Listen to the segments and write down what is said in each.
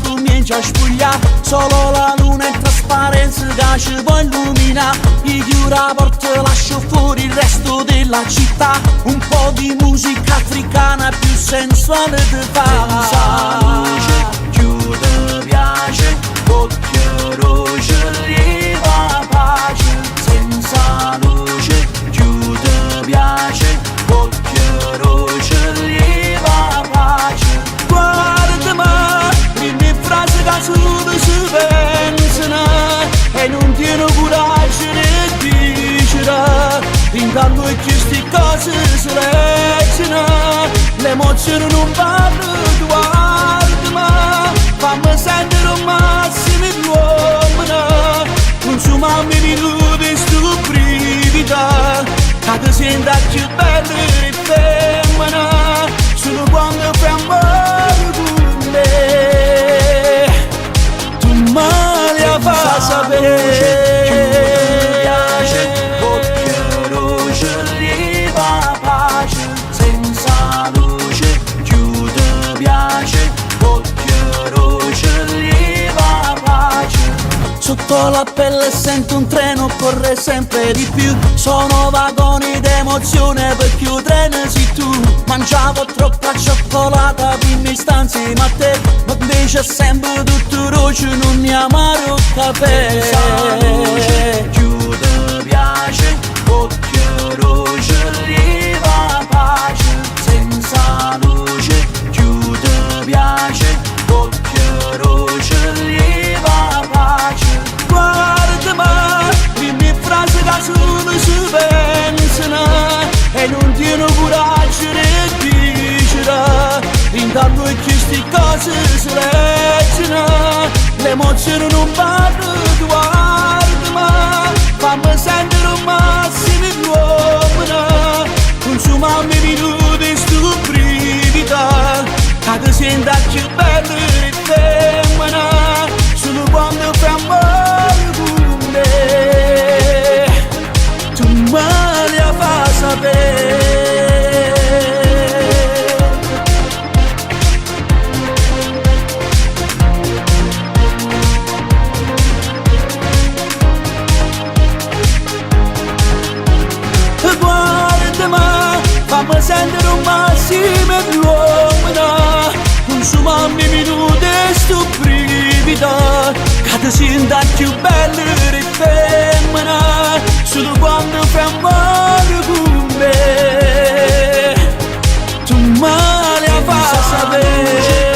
comincia a spugliare, solo la luna in trasparenza che ci può illuminare. I chiudo la porta, lascio fuori il resto della città, un po' di musica africana più sensuale di fa. Senza luce, chiude piace, occhio roce, lieva pace. Senza luce, chiude piace, occhio roce, lieva pace. Guarda-mi, prime frasi che solo si pensano e non tiene coraggio di dicere. Intanto che queste cose si leggono, l'emozione non parla. Guarda-mi, fammi sentire un massimo di uomini, consumami minuti in stupidità, che ti senta più bella e femmina, solo quando fai amore con me. Tu me la fai sapere. Sotto la pelle sento un treno, corre sempre di più. Sono vagoni d'emozione perché il treno sei tu. Mangiavo troppa cioccolata per mi stanzi ma te, ma invece è sempre tutto roce, non mi amaro il caffè. Senza luce, chiude piace, occhio roce, lieva pace. Senza luce, chiude piace, occhio roce, lieva pace. Guarda-mi, prime frasi che solo si pensano e non tiene coraggio di dicere. Intanto che queste cose si leggono, l'emozione non parla. Guarda-mi, fammi sentire un massimo di uomini, consumami minuti in stupidità, che ti senta più bella e femmina, solo quando fai amore con me. Tu me la fai sapere. Guarda-mi, fammi sentire un massimo di uomini, consumami minuti e stupidità, che ti senta più bella e femmina, solo quando fai amore con me. Tu me la fai sapere.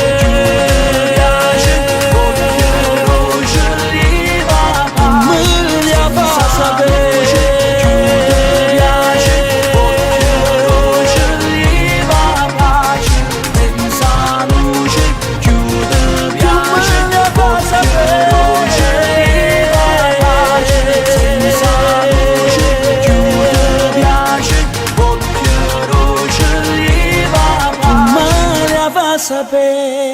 Sapere.